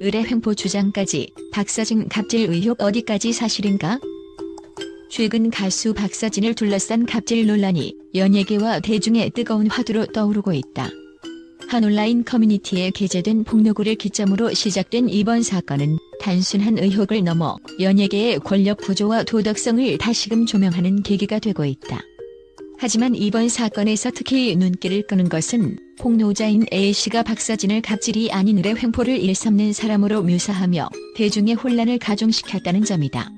의뢰횡포 주장까지 박서진 갑질 의혹 어디까지 사실인가? 최근 가수 박서진을 둘러싼 갑질 논란이 연예계와 대중의 뜨거운 화두로 떠오르고 있다. 한 온라인 커뮤니티에 게재된 폭로글을 기점으로 시작된 이번 사건은 단순한 의혹을 넘어 연예계의 권력 구조와 도덕성을 다시금 조명하는 계기가 되고 있다. 하지만 이번 사건에서 특히 눈길을 끄는 것은 폭로자인 A씨가 박서진을 갑질이 아닌 의뢰횡포를 일삼는 사람으로 묘사하며 대중의 혼란을 가중시켰다는 점이다.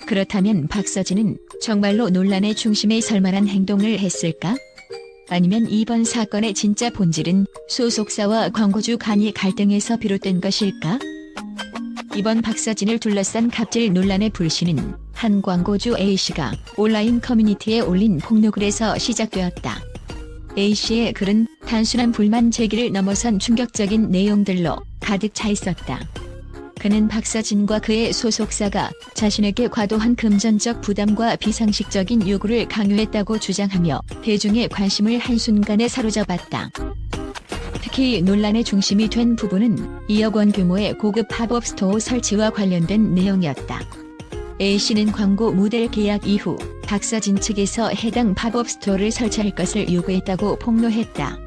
그렇다면 박서진은 정말로 논란의 중심에 설 만한 행동을 했을까? 아니면 이번 사건의 진짜 본질은 소속사와 광고주 간의 갈등에서 비롯된 것일까? 이번 박서진을 둘러싼 갑질 논란의 불씨는 한 광고주 A씨가 온라인 커뮤니티에 올린 폭로글에서 시작되었다. A씨의 글은 단순한 불만 제기를 넘어선 충격적인 내용들로 가득 차 있었다. 그는 박서진과 그의 소속사가 자신에게 과도한 금전적 부담과 비상식적인 요구를 강요했다고 주장하며 대중의 관심을 한순간에 사로잡았다. 특히 논란의 중심이 된 부분은 2억 원 규모의 고급 팝업 스토어 설치와 관련된 내용이었다. A씨는 광고 모델 계약 이후 박서진 측에서 해당 팝업 스토어를 설치할 것을 요구했다고 폭로했다.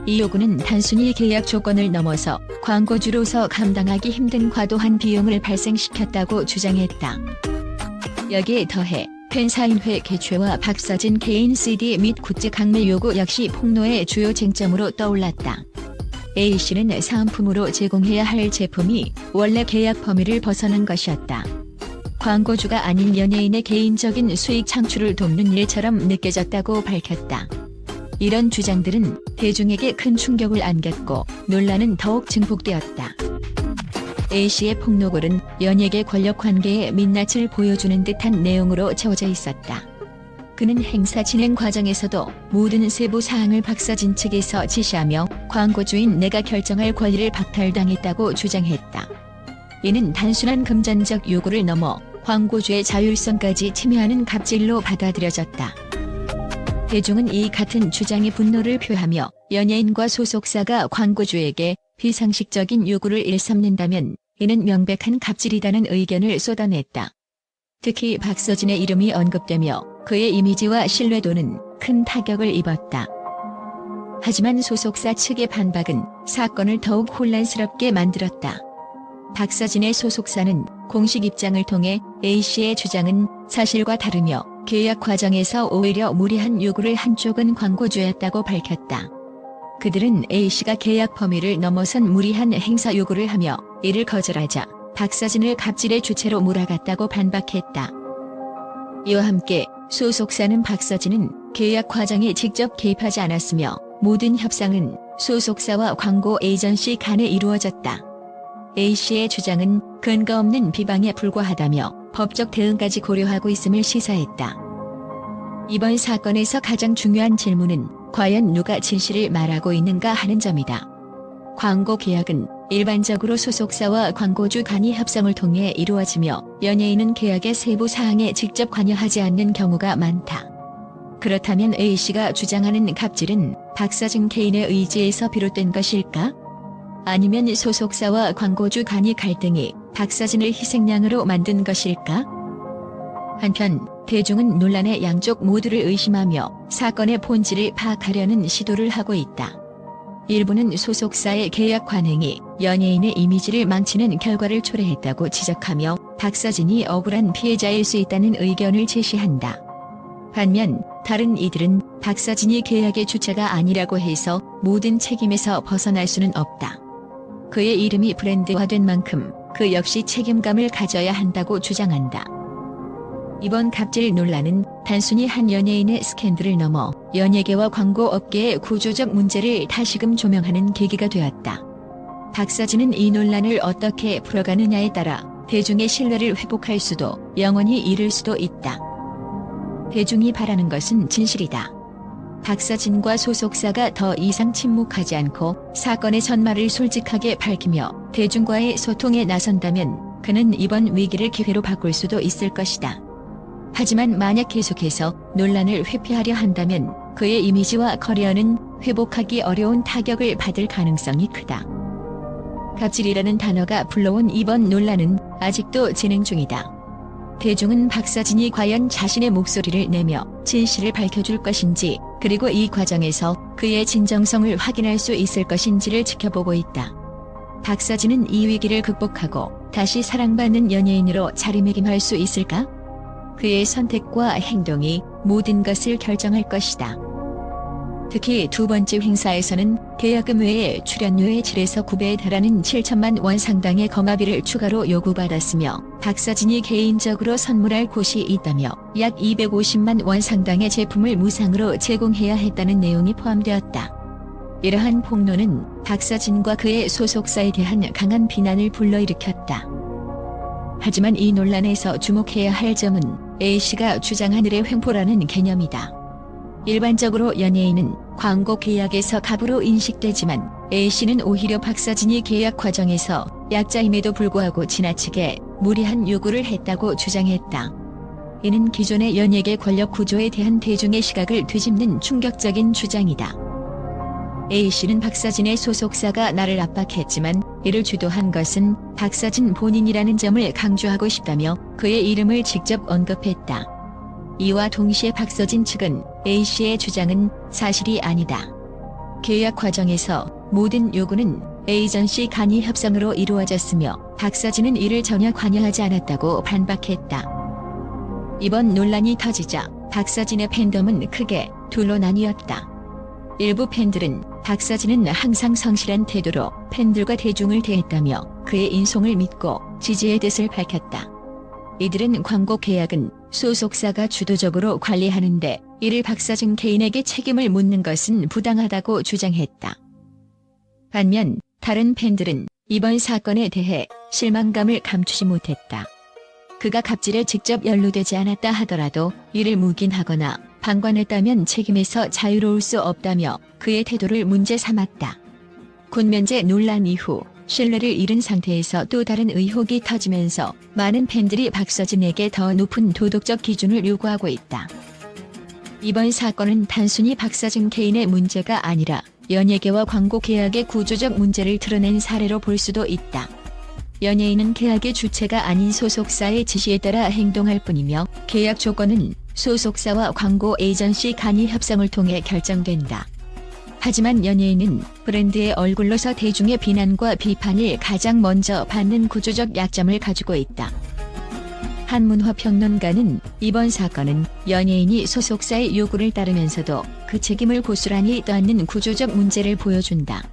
이 요구는 단순히 계약 조건을 넘어서 광고주로서 감당하기 힘든 과도한 비용을 발생시켰다고 주장했다. 여기에 더해 팬사인회 개최와 박서진 개인 CD 및 굿즈 강매 요구 역시 폭로의 주요 쟁점으로 떠올랐다. A씨는 사은품으로 제공해야 할 제품이 원래 계약 범위를 벗어난 것이었다. 광고주가 아닌 연예인의 개인적인 수익 창출을 돕는 일처럼 느껴졌다고 밝혔다. 이런 주장들은 대중에게 큰 충격을 안겼고 논란은 더욱 증폭되었다. A씨의 폭로글은 연예계 권력 관계의 민낯을 보여주는 듯한 내용으로 채워져 있었다. 그는 행사 진행 과정에서도 모든 세부 사항을 박서진 측에서 지시하며 광고주인 내가 결정할 권리를 박탈당했다고 주장했다. 이는 단순한 금전적 요구를 넘어 광고주의 자율성까지 침해하는 갑질로 받아들여졌다. 대중은 이 같은 주장에 분노를 표하며 연예인과 소속사가 광고주에게 비상식적인 요구를 일삼는다면 이는 명백한 갑질이라는 의견을 쏟아냈다. 특히 박서진의 이름이 언급되며 그의 이미지와 신뢰도는 큰 타격을 입었다. 하지만 소속사 측의 반박은 사건을 더욱 혼란스럽게 만들었다. 박서진의 소속사는 공식 입장을 통해 A씨의 주장은 사실과 다르며 계약 과정에서 오히려 무리한 요구를 한 쪽은 광고주였다고 밝혔다. 그들은 A씨가 계약 범위를 넘어선 무리한 행사 요구를 하며 이를 거절하자 박서진을 갑질의 주체로 몰아갔다고 반박했다. 이와 함께 소속사는 박서진은 계약 과정에 직접 개입하지 않았으며 모든 협상은 소속사와 광고 에이전시 간에 이루어졌다. A씨의 주장은 근거 없는 비방에 불과하다며 법적 대응까지 고려하고 있음을 시사했다. 이번 사건에서 가장 중요한 질문은 과연 누가 진실을 말하고 있는가 하는 점이다. 광고 계약은 일반적으로 소속사와 광고주 간의 협상을 통해 이루어지며 연예인은 계약의 세부 사항에 직접 관여하지 않는 경우가 많다. 그렇다면 A씨가 주장하는 갑질은 박서진 개인의 의지에서 비롯된 것일까? 아니면 소속사와 광고주 간의 갈등이 박서진을 희생양으로 만든 것일까? 한편 대중은 논란의 양쪽 모두를 의심하며 사건의 본질을 파악하려는 시도를 하고 있다. 일부는 소속사의 계약 관행이 연예인의 이미지를 망치는 결과를 초래했다고 지적하며 박서진이 억울한 피해자일 수 있다는 의견을 제시한다. 반면 다른 이들은 박서진이 계약의 주체가 아니라고 해서 모든 책임에서 벗어날 수는 없다. 그의 이름이 브랜드화된 만큼 그 역시 책임감을 가져야 한다고 주장한다. 이번 갑질 논란은 단순히 한 연예인의 스캔들을 넘어 연예계와 광고업계의 구조적 문제를 다시금 조명하는 계기가 되었다. 박서진은 이 논란을 어떻게 풀어가느냐에 따라 대중의 신뢰를 회복할 수도 영원히 잃을 수도 있다. 대중이 바라는 것은 진실이다. 박서진과 소속사가 더 이상 침묵하지 않고 사건의 전말을 솔직하게 밝히며 대중과의 소통에 나선다면 그는 이번 위기를 기회로 바꿀 수도 있을 것이다. 하지만 만약 계속해서 논란을 회피하려 한다면 그의 이미지와 커리어는 회복하기 어려운 타격을 받을 가능성이 크다. 갑질이라는 단어가 불러온 이번 논란은 아직도 진행 중이다. 대중은 박서진이 과연 자신의 목소리를 내며 진실을 밝혀줄 것인지, 그리고 이 과정에서 그의 진정성을 확인할 수 있을 것인지를 지켜보고 있다. 박서진은 이 위기를 극복하고 다시 사랑받는 연예인으로 자리매김할 수 있을까? 그의 선택과 행동이 모든 것을 결정할 것이다. 특히 두 번째 행사에서는 계약금 외에 출연료의 7에서 9배에 달하는 7천만 원 상당의 거마비를 추가로 요구받았으며, 박서진이 개인적으로 선물할 곳이 있다며 약 250만 원 상당의 제품을 무상으로 제공해야 했다는 내용이 포함되었다. 이러한 폭로는 박서진과 그의 소속사에 대한 강한 비난을 불러일으켰다. 하지만 이 논란에서 주목해야 할 점은 A씨가 주장한 을의 횡포라는 개념이다. 일반적으로 연예인은 광고 계약에서 갑으로 인식되지만 A씨는 오히려 박서진이 계약 과정에서 약자임에도 불구하고 지나치게 무리한 요구를 했다고 주장했다. 이는 기존의 연예계 권력 구조에 대한 대중의 시각을 뒤집는 충격적인 주장이다. A씨는 박서진의 소속사가 나를 압박했지만 이를 주도한 것은 박서진 본인이라는 점을 강조하고 싶다며 그의 이름을 직접 언급했다. 이와 동시에 박서진 측은 A씨의 주장은 사실이 아니다. 계약 과정에서 모든 요구는 에이전시 간이 협상으로 이루어졌으며 박서진은 이를 전혀 관여하지 않았다고 반박했다. 이번 논란이 터지자 박서진의 팬덤은 크게 둘로 나뉘었다. 일부 팬들은 박서진은 항상 성실한 태도로 팬들과 대중을 대했다며 그의 인성을 믿고 지지의 뜻을 밝혔다. 이들은 광고 계약은 소속사가 주도적으로 관리하는데 이를 박서진 개인에게 책임을 묻는 것은 부당하다고 주장했다. 반면 다른 팬들은 이번 사건에 대해 실망감을 감추지 못했다. 그가 갑질에 직접 연루되지 않았다 하더라도 이를 묵인하거나 방관했다면 책임에서 자유로울 수 없다며 그의 태도를 문제 삼았다. 군면제 논란 이후 신뢰를 잃은 상태에서 또 다른 의혹이 터지면서 많은 팬들이 박서진에게 더 높은 도덕적 기준을 요구하고 있다. 이번 사건은 단순히 박서진 개인의 문제가 아니라 연예계와 광고 계약의 구조적 문제를 드러낸 사례로 볼 수도 있다. 연예인은 계약의 주체가 아닌 소속사의 지시에 따라 행동할 뿐이며 계약 조건은 소속사와 광고 에이전시 간이 협상을 통해 결정된다. 하지만 연예인은 브랜드의 얼굴로서 대중의 비난과 비판을 가장 먼저 받는 구조적 약점을 가지고 있다. 한 문화평론가는 이번 사건은 연예인이 소속사의 요구를 따르면서도 그 책임을 고스란히 떠안는 구조적 문제를 보여준다.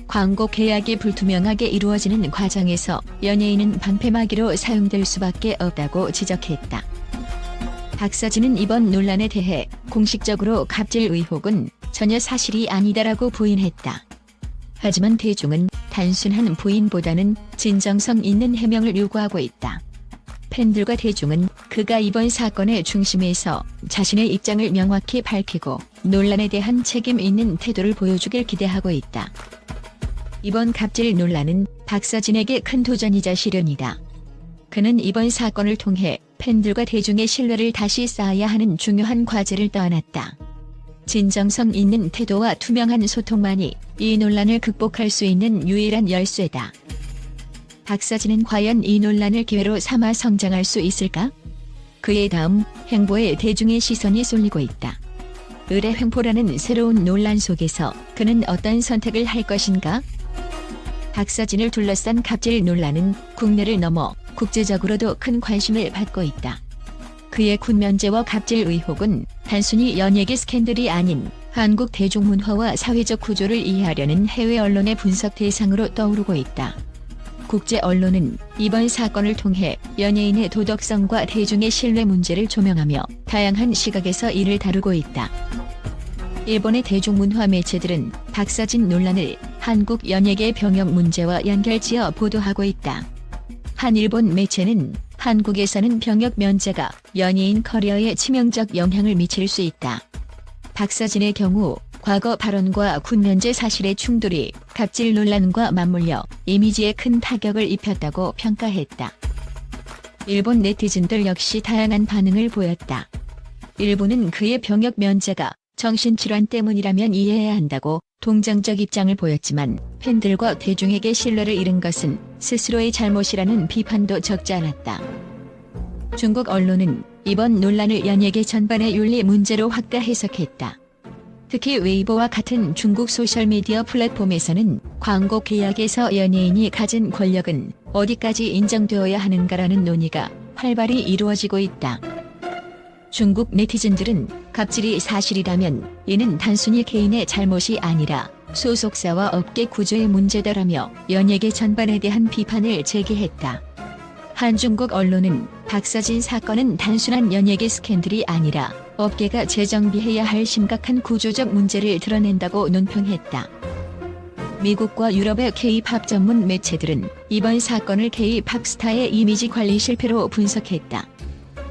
광고 계약이 불투명하게 이루어지는 과정에서 연예인은 방패막이로 사용될 수밖에 없다고 지적했다. 박서진은 이번 논란에 대해 공식적으로 갑질 의혹은 전혀 사실이 아니다라고 부인했다. 하지만 대중은 단순한 부인보다는 진정성 있는 해명을 요구하고 있다. 팬들과 대중은 그가 이번 사건의 중심에서 자신의 입장을 명확히 밝히고 논란에 대한 책임 있는 태도를 보여주길 기대하고 있다. 이번 갑질 논란은 박서진에게 큰 도전이자 시련이다. 그는 이번 사건을 통해 팬들과 대중의 신뢰를 다시 쌓아야 하는 중요한 과제를 떠안았다. 진정성 있는 태도와 투명한 소통만이 이 논란을 극복할 수 있는 유일한 열쇠다. 박서진은 과연 이 논란을 기회로 삼아 성장할 수 있을까? 그의 다음 행보에 대중의 시선이 쏠리고 있다. 을의 횡포라는 새로운 논란 속에서 그는 어떤 선택을 할 것인가? 박서진을 둘러싼 갑질 논란은 국내를 넘어 국제적으로도 큰 관심을 받고 있다. 그의 군면제와 갑질 의혹은 단순히 연예계 스캔들이 아닌 한국 대중문화와 사회적 구조를 이해하려는 해외 언론의 분석 대상으로 떠오르고 있다. 국제 언론은 이번 사건을 통해 연예인의 도덕성과 대중의 신뢰 문제를 조명하며 다양한 시각에서 이를 다루고 있다. 일본의 대중문화 매체들은 박서진 논란을 한국 연예계 병역 문제와 연결지어 보도하고 있다. 한 일본 매체는 한국에서는 병역 면제가 연예인 커리어에 치명적 영향을 미칠 수 있다. 박서진의 경우 과거 발언과 군면제 사실의 충돌이 갑질 논란과 맞물려 이미지에 큰 타격을 입혔다고 평가했다. 일본 네티즌들 역시 다양한 반응을 보였다. 일부는 그의 병역 면제가 정신질환 때문이라면 이해해야 한다고 동정적 입장을 보였지만 팬들과 대중에게 신뢰를 잃은 것은 스스로의 잘못이라는 비판도 적지 않았다. 중국 언론은 이번 논란을 연예계 전반의 윤리 문제로 확대 해석했다. 특히 웨이보와 같은 중국 소셜미디어 플랫폼에서는 광고 계약에서 연예인이 가진 권력은 어디까지 인정되어야 하는가라는 논의가 활발히 이루어지고 있다. 중국 네티즌들은 갑질이 사실이라면 이는 단순히 개인의 잘못이 아니라 소속사와 업계 구조의 문제다라며 연예계 전반에 대한 비판을 제기했다. 한 중국 언론은 박서진 사건은 단순한 연예계 스캔들이 아니라 업계가 재정비해야 할 심각한 구조적 문제를 드러낸다고 논평했다. 미국과 유럽의 K-팝 전문 매체들은 이번 사건을 K-팝 스타의 이미지 관리 실패로 분석했다.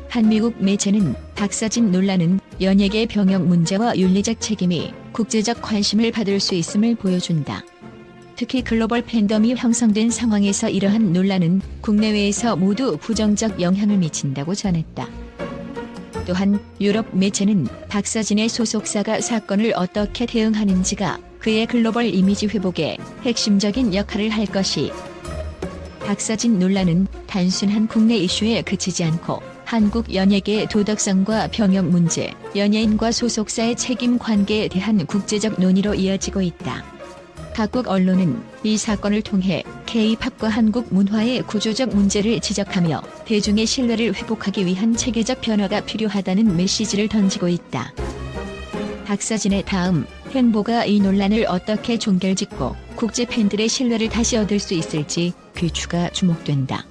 한 미국 매체는 박서진 논란은 연예계 병역 문제와 윤리적 책임이 국제적 관심을 받을 수 있음을 보여준다. 특히 글로벌 팬덤이 형성된 상황에서 이러한 논란은 국내외에서 모두 부정적 영향을 미친다고 전했다. 또한 유럽 매체는 박서진의 소속사가 사건을 어떻게 대응하는지가 그의 글로벌 이미지 회복에 핵심적인 역할을 할 것이. 박서진 논란은 단순한 국내 이슈에 그치지 않고 한국 연예계의 도덕성과 병역 문제, 연예인과 소속사의 책임 관계에 대한 국제적 논의로 이어지고 있다. 각국 언론은 이 사건을 통해 K-팝과 한국 문화의 구조적 문제를 지적하며 대중의 신뢰를 회복하기 위한 체계적 변화가 필요하다는 메시지를 던지고 있다. 박서진의 다음 행보가 이 논란을 어떻게 종결짓고 국제 팬들의 신뢰를 다시 얻을 수 있을지 귀추가 주목된다.